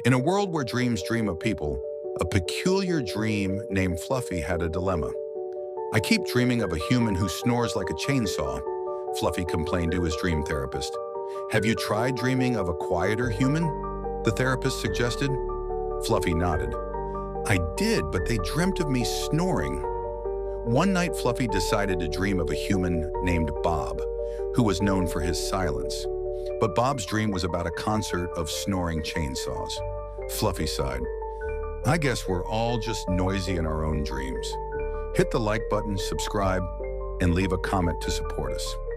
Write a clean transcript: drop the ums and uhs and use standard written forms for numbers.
In a world where dreams dream of people, a peculiar dream named Fluffy had a dilemma. "I keep dreaming of a human who snores like a chainsaw," Fluffy complained to his dream therapist. "Have you tried dreaming of a quieter human?" the therapist suggested. Fluffy nodded. "I did, but they dreamt of me snoring." One night, Fluffy decided to dream of a human named Bob, who was known for his silence. But Bob's dream was about a concert of snoring chainsaws. Fluffy sighed. "I guess we're all just noisy in our own dreams." Hit the like button, subscribe, and leave a comment to support us.